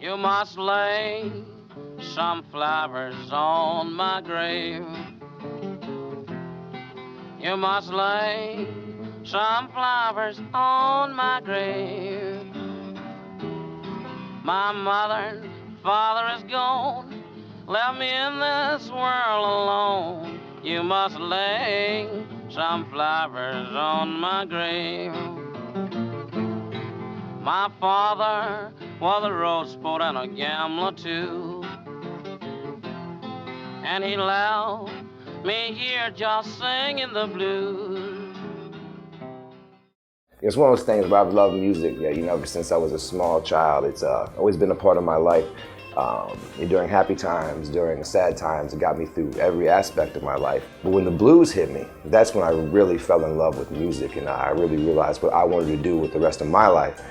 You must lay some flowers on my grave. You must lay some flowers on my grave. My mother and father is gone, left me in this world alone. You must lay some flowers on my grave. My father was a road sport and a gambler too, and he left me here just singing the blues. It's one of those things where I've loved music, ever since I was a small child. It's always been a part of my life. During happy times, during sad times, it got me through every aspect of my life. But when the blues hit me, that's when I really fell in love with music, and I really realized what I wanted to do with the rest of my life.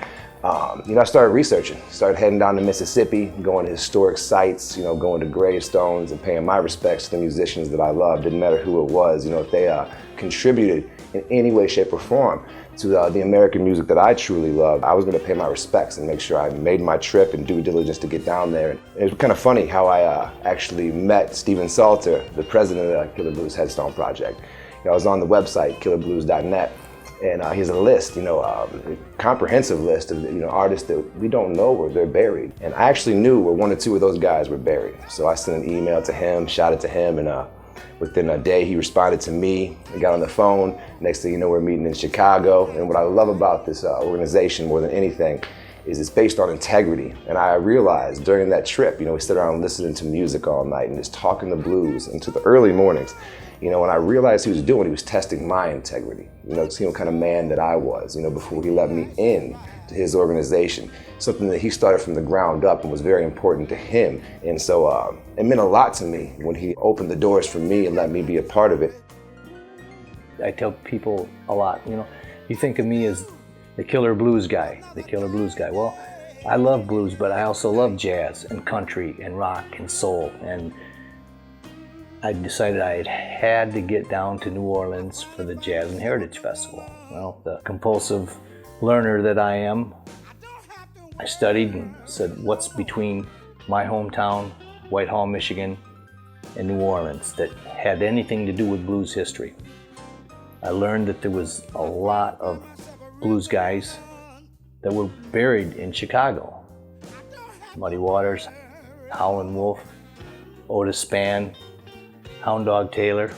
I started researching, started heading down to Mississippi, going to historic sites, going to gravestones and paying my respects to the musicians that I loved. Didn't matter who it was, if they contributed in any way, shape, or form to the American music that I truly loved. I was going to pay my respects and make sure I made my trip and due diligence to get down there. And it was kind of funny how I actually met Stephen Salter, the president of the Killer Blues Headstone Project. I was on the website, killerblues.net. And he has a list, a comprehensive list of artists that we don't know where they're buried. And I actually knew where one or two of those guys were buried. So I sent an email to him, shouted to him, and within a day he responded to me. We got on the phone. Next thing you know, we're meeting in Chicago. And what I love about this organization more than anything is it's based on integrity. And I realized during that trip, we sit around listening to music all night and just talking the blues into the early mornings. When I realized he was testing my integrity, seeing what kind of man that I was, before he let me in to his organization. Something that he started from the ground up and was very important to him. And so it meant a lot to me when he opened the doors for me and let me be a part of it. I tell people a lot, you think of me as the Killer Blues guy, Well, I love blues, but I also love jazz and country and rock and soul. And I decided I had to get down to New Orleans for the Jazz and Heritage Festival. Well, the compulsive learner that I am, I studied and said, what's between my hometown, Whitehall, Michigan, and New Orleans that had anything to do with blues history? I learned that there was a lot of blues guys that were buried in Chicago. Muddy Waters, Howlin' Wolf, Otis Spann, Hound Dog Taylor,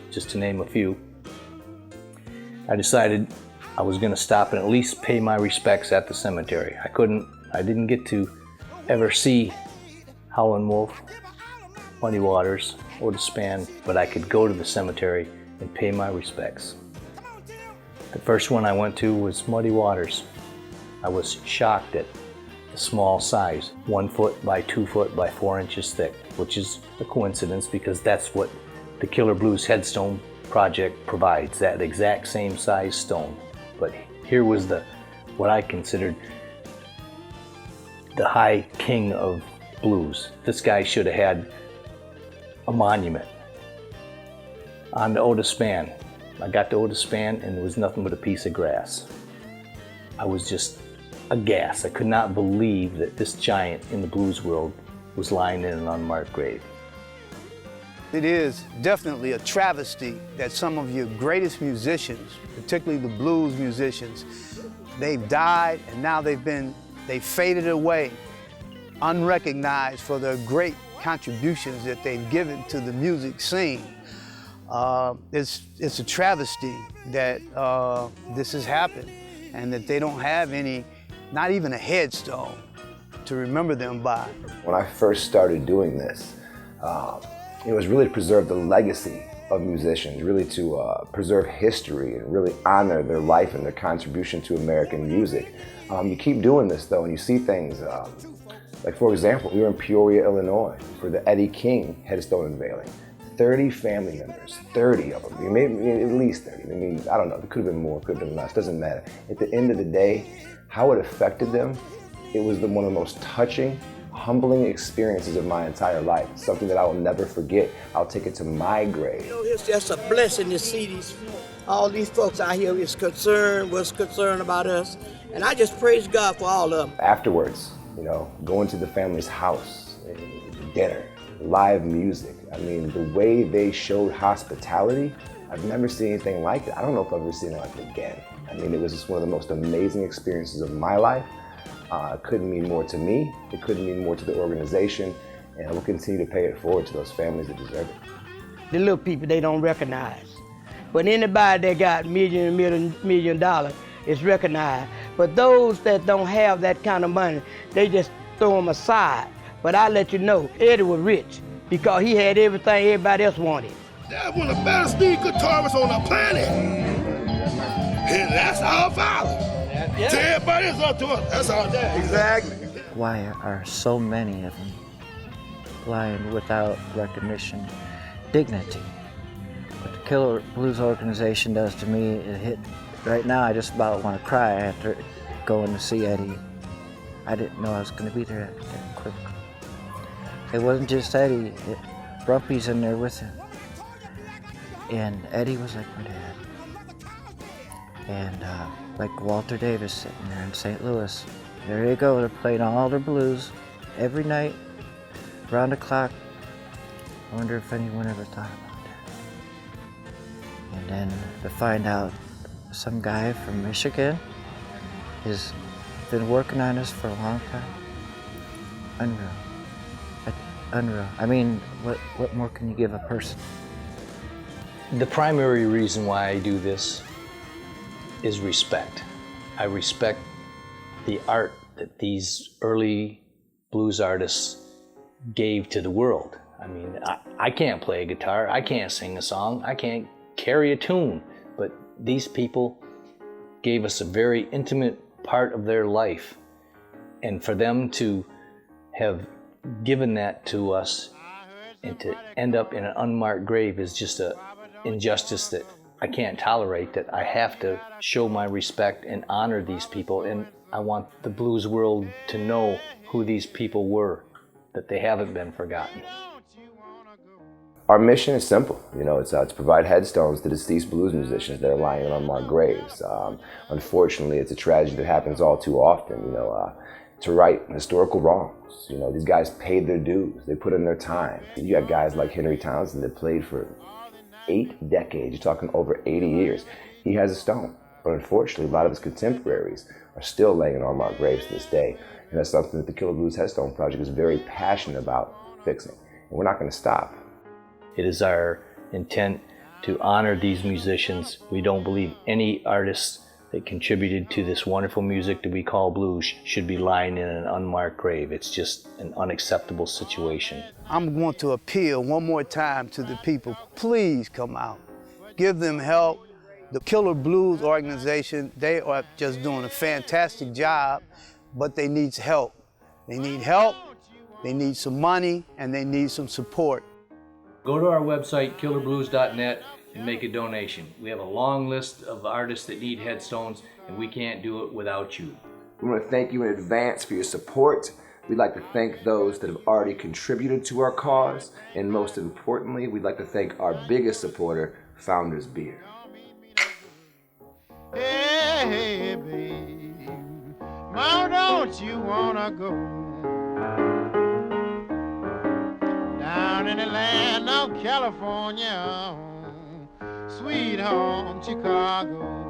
just to name a few. I decided I was going to stop and at least pay my respects at the cemetery. I didn't get to ever see Howlin' Wolf, Muddy Waters, Otis Spann, but I could go to the cemetery and pay my respects. The first one I went to was Muddy Waters. I was shocked at the small size, 1 foot by 2 foot by 4 inches thick, which is a coincidence because that's what the Killer Blues Headstone Project provides, that exact same size stone. But here was what I considered the high king of blues. This guy should have had a monument. On to Otis Spann. I got to Otis Spann and there was nothing but a piece of grass. I was just aghast. I could not believe that this giant in the blues world was lying in an unmarked grave. It is definitely a travesty that some of your greatest musicians, particularly the blues musicians, they've died and now they faded away, unrecognized for their great contributions that they've given to the music scene. It's a travesty that this has happened and that they don't have not even a headstone to remember them by. When I first started doing this, it was really to preserve the legacy of musicians, really to preserve history and really honor their life and their contribution to American music. You keep doing this though and you see things, like for example, we were in Peoria, Illinois for the Eddie King headstone unveiling. 30 family members, 30 of them, maybe at least 30. I don't know, it could have been more, could have been less, doesn't matter. At the end of the day, how it affected them, it was one of the most touching, humbling experiences of my entire life. Something that I will never forget. I'll take it to my grave. It's just a blessing to see all these folks out here was concerned about us. And I just praise God for all of them. Afterwards, You know, going to the family's house, dinner, live music. I mean, the way they showed hospitality, I've never seen anything like it. I don't know if I've ever seen it like it again. I mean, it was just one of the most amazing experiences of my life. It couldn't mean more to me. It couldn't mean more to the organization. And I will continue to pay it forward to those families that deserve it. The little people they don't recognize. But anybody that got million dollars is recognized. But those that don't have that kind of money, they just throw them aside. But I let you know, Eddie was rich because he had everything everybody else wanted. That's one of the best lead guitarists on the planet. And that's our father. Yeah. To everybody else up to us, that's our dad. Exactly. Why are so many of them lying without recognition, dignity? What the Killer Blues organization does to me, it hit. Right now, I just about want to cry after going to see Eddie. I didn't know I was going to be there that quick. It wasn't just Eddie, Rumpy's in there with him. And Eddie was like my dad. And like Walter Davis sitting there in St. Louis. There you go, they're playing all their blues every night, around the clock. I wonder if anyone ever thought about that. And then to find out some guy from Michigan has been working on this for a long time. Unreal. Unreal. I mean, what more can you give a person? The primary reason why I do this is respect. I respect the art that these early blues artists gave to the world. I mean, I can't play a guitar, I can't sing a song, I can't carry a tune, but these people gave us a very intimate part of their life. And for them to have given that to us and to end up in an unmarked grave is just an injustice that I can't tolerate, that I have to show my respect and honor these people. And I want the blues world to know who these people were, that they haven't been forgotten. Our mission is simple, you know, it's to provide headstones to deceased blues musicians that are lying in unmarked graves. Unfortunately, it's a tragedy that happens all too often, you know, to right historical wrongs. You know, these guys paid their dues, they put in their time. You have guys like Henry Townsend that played for 8 decades, you're talking over 80 years. He has a stone, but unfortunately, a lot of his contemporaries are still laying in unmarked graves to this day. And that's something that the Killer Blues Headstone Project is very passionate about fixing. And we're not going to stop. It is our intent to honor these musicians. We don't believe any artists that contributed to this wonderful music that we call blues should be lying in an unmarked grave. It's just an unacceptable situation. I'm going to appeal one more time to the people. Please come out. Give them help. The Killer Blues organization, they are just doing a fantastic job, but they need help. They need help, they need some money, and they need some support. Go to our website, killerblues.net, and make a donation. We have a long list of artists that need headstones, and we can't do it without you. We want to thank you in advance for your support. We'd like to thank those that have already contributed to our cause, and most importantly, we'd like to thank our biggest supporter, Founders Beer. Hey, babe, Mama, don't you wanna go down in the land of California, sweet home Chicago?